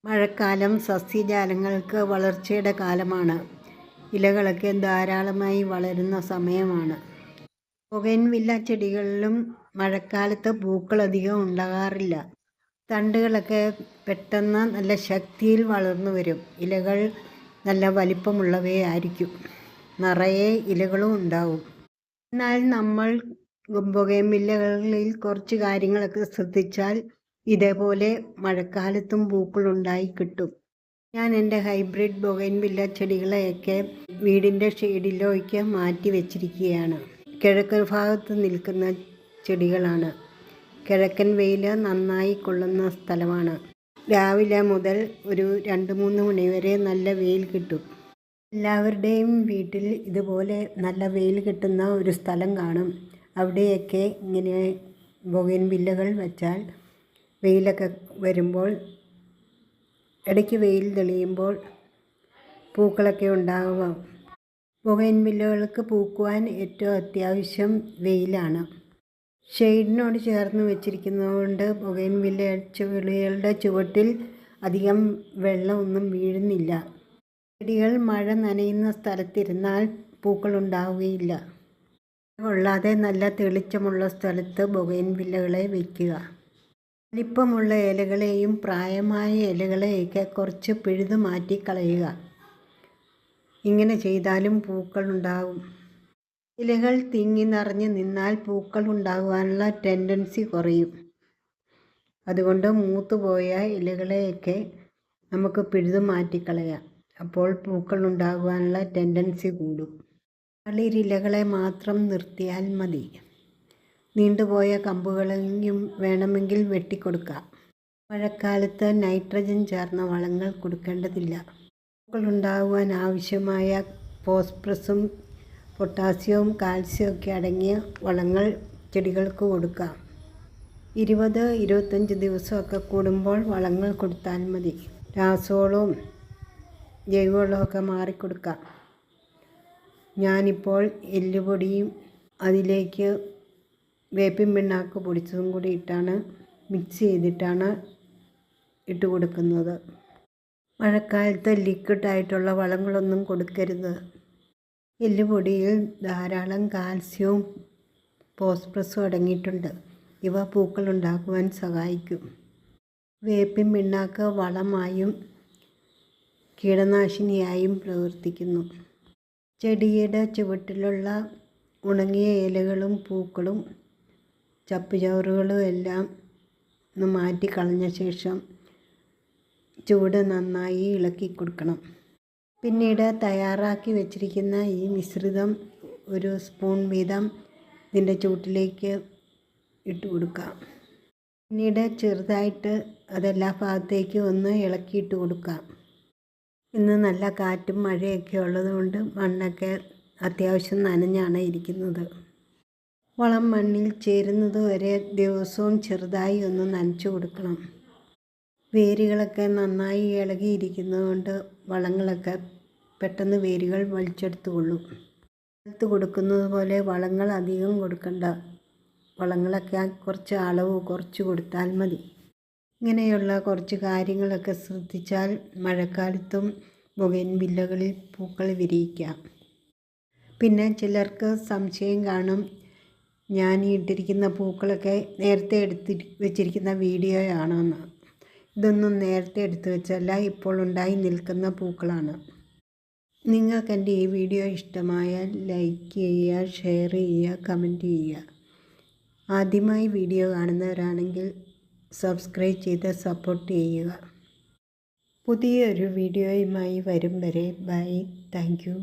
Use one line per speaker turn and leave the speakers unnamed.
മഴക്കാലം സസ്യജാലങ്ങൾക്ക് വളർച്ചയുടെ കാലമാണ്. ഇലകളൊക്കെ ധാരാളമായി വളരുന്ന സമയമാണ്. ബൊഗെയ്ൻവില്ല ചെടികളിലും മഴക്കാലത്ത് പൂക്കളധികം ഉണ്ടാകാറില്ല. തണ്ടുകളൊക്കെ പെട്ടെന്ന് നല്ല ശക്തിയിൽ വളർന്നു വരും. ഇലകൾ നല്ല വലിപ്പമുള്ളവയായിരിക്കും. നിറയെ ഇലകളും ഉണ്ടാവും. എന്നാൽ നമ്മൾ ബൊഗെയ്ൻവില്ലകളിൽ കുറച്ച് കാര്യങ്ങളൊക്കെ ശ്രദ്ധിച്ചാൽ ഇതേപോലെ മഴക്കാലത്തും പൂക്കളുണ്ടായി കിട്ടും. ഞാൻ എൻ്റെ ഹൈബ്രിഡ് ബൊഗെയ്ൻവില്ല ചെടികളെയൊക്കെ വീടിൻ്റെ ഷെയ്ഡിലേക്ക് മാറ്റി വെച്ചിരിക്കുകയാണ്. കിഴക്ക് ഭാഗത്ത് നിൽക്കുന്ന ചെടികളാണ്. കിഴക്കൻ വെയിൽ നന്നായി കൊള്ളുന്ന സ്ഥലമാണ്. രാവിലെ മുതൽ ഒരു 2-3 മണി വരെ നല്ല വെയിൽ കിട്ടും. എല്ലാവരുടെയും വീട്ടിൽ ഇതുപോലെ നല്ല വെയിൽ കിട്ടുന്ന ഒരു സ്ഥലം കാണും. അവിടെയൊക്കെ ഇങ്ങനെ ബൊഗെയ്ൻവില്ലകൾ വെച്ചാൽ വെയിലൊക്കെ വരുമ്പോൾ ഇടയ്ക്ക് വെയിൽ തെളിയുമ്പോൾ പൂക്കളൊക്കെ ഉണ്ടാകും. ബൊഗെയ്ൻവില്ലകൾക്ക് പൂക്കുവാൻ ഏറ്റവും അത്യാവശ്യം വെയിലാണ്. ഷെയ്ഡിനോട് ചേർന്ന് വെച്ചിരിക്കുന്നതുകൊണ്ട് ബൊഗെയ്ൻവില്ല ചെടികളുടെ ചുവട്ടിൽ അധികം വെള്ളമൊന്നും വീഴുന്നില്ല. ചെടികൾ മഴ നനയുന്ന സ്ഥലത്തിരുന്നാൽ പൂക്കളുണ്ടാവുകയില്ല. കൊള്ളാതെ നല്ല തെളിച്ചമുള്ള സ്ഥലത്ത് ബൊഗെയ്ൻവില്ലകളെ വയ്ക്കുക. വലിപ്പമുള്ള ഇലകളെയും പ്രായമായ ഇലകളെയൊക്കെ കുറച്ച് പിഴുതു മാറ്റി കളയുക. ഇങ്ങനെ ചെയ്താലും പൂക്കളുണ്ടാകും. ഇലകൾ തിങ്ങി നിറഞ്ഞ് നിന്നാൽ പൂക്കൾ ഉണ്ടാകുവാനുള്ള ടെൻഡൻസി കുറയും. അതുകൊണ്ട് മൂത്തുപോയ ഇലകളെയൊക്കെ നമുക്ക് പിഴുതു മാറ്റിക്കളയാം. അപ്പോൾ പൂക്കൾ ഉണ്ടാകുവാനുള്ള ടെൻഡൻസി കൂടും. തളിരിലകളെ മാത്രം നിർത്തിയാൽ മതി. നീണ്ടുപോയ കമ്പുകളെയും വേണമെങ്കിൽ വെട്ടിക്കൊടുക്കാം. മഴക്കാലത്ത് നൈട്രജൻ ചേർന്ന വളങ്ങൾ കൊടുക്കേണ്ടതില്ല. പൂക്കളുണ്ടാകുവാൻ ആവശ്യമായ ഫോസ്ഫറസും പൊട്ടാസ്യവും കാൽസ്യവും ഒക്കെ അടങ്ങിയ വളങ്ങൾ ചെടികൾക്ക് കൊടുക്കാം. 20-25 ദിവസമൊക്കെ കൂടുമ്പോൾ വളങ്ങൾ കൊടുത്താൽ മതി. രാസവളവും ജൈവവളമൊക്കെ മാറിക്കൊടുക്കാം. ഞാനിപ്പോൾ എല്ലുപൊടിയും അതിലേക്ക് വേപ്പിൻ പിണ്ണാക്ക് പൊടിച്ചതും കൂടി മിക്സ് ചെയ്തിട്ടാണ് ഇട്ട് കൊടുക്കുന്നത്. മഴക്കാലത്ത് ലിക്വിഡായിട്ടുള്ള വളങ്ങളൊന്നും കൊടുക്കരുത്. എല്ലുപൊടിയിൽ ധാരാളം കാൽസ്യവും ഫോസ്ഫറസും അടങ്ങിയിട്ടുണ്ട്. ഇവ പൂക്കളുണ്ടാക്കുവാൻ സഹായിക്കും. വേപ്പിൻ പിണ്ണാക്ക് വളമായും കീടനാശിനിയായും പ്രവർത്തിക്കുന്നു. ചെടിയുടെ ചുവട്ടിലുള്ള ഉണങ്ങിയ ഇലകളും പൂക്കളും ചപ്പുചവറുകളും എല്ലാം ഒന്ന് മാറ്റി കളഞ്ഞ ശേഷം ചൂട് നന്നായി ഇളക്കി കൊടുക്കണം. പിന്നീട് തയ്യാറാക്കി വെച്ചിരിക്കുന്ന ഈ മിശ്രിതം 1 സ്പൂൺ വീതം ഇതിൻ്റെ ചുവട്ടിലേക്ക് ഇട്ട് കൊടുക്കാം. പിന്നീട് ചെറുതായിട്ട് അതെല്ലാ ഭാഗത്തേക്കും ഒന്ന് ഇളക്കിയിട്ട് കൊടുക്കാം. ഇന്ന് നല്ല കാറ്റും മഴയൊക്കെ ഉള്ളതുകൊണ്ട് മണ്ണൊക്കെ അത്യാവശ്യം നനഞ്ഞാണ് ഇരിക്കുന്നത്. വളം മണ്ണിൽ ചേരുന്നത് വരെ ദിവസവും ചെറുതായി ഒന്ന് നനച്ചു കൊടുക്കണം. വേരുകളൊക്കെ നന്നായി ഇളകിയിരിക്കുന്നതുകൊണ്ട് വളങ്ങളൊക്കെ പെട്ടെന്ന് വേരുകൾ വലിച്ചെടുത്തുകൊള്ളും. അടുത്ത് കൊടുക്കുന്നത് പോലെ വളങ്ങൾ അധികം കൊടുക്കണ്ട. വളങ്ങളൊക്കെ കുറച്ച് അളവ് കുറച്ച് കൊടുത്താൽ മതി. ഇങ്ങനെയുള്ള കുറച്ച് കാര്യങ്ങളൊക്കെ ശ്രദ്ധിച്ചാൽ മഴക്കാലത്തും ബൊഗെയ്ൻവില്ലകളിൽ പൂക്കൾ വിരിയിക്കാം. പിന്നെ ചിലർക്ക് സംശയം കാണും, ഞാൻ ഇട്ടിരിക്കുന്ന പൂക്കളൊക്കെ നേരത്തെ എടുത്ത് വെച്ചിരിക്കുന്ന വീഡിയോയാണോന്ന്. ഇതൊന്നും നേരത്തെ എടുത്തു വെച്ചല്ല, ഇപ്പോൾ ഉണ്ടായി നിൽക്കുന്ന പൂക്കളാണ്. നിങ്ങൾക്ക് എൻ്റെ ഈ വീഡിയോ ഇഷ്ടമായാൽ ലൈക്ക് ചെയ്യുക, ഷെയർ ചെയ്യുക, കമൻറ്റ് ചെയ്യുക. ആദ്യമായി വീഡിയോ കാണുന്നവരാണെങ്കിൽ സബ്സ്ക്രൈബ് ചെയ്ത് സപ്പോർട്ട് ചെയ്യുക. പുതിയൊരു വീഡിയോയുമായി വരും വരെ ബൈ. Thank you.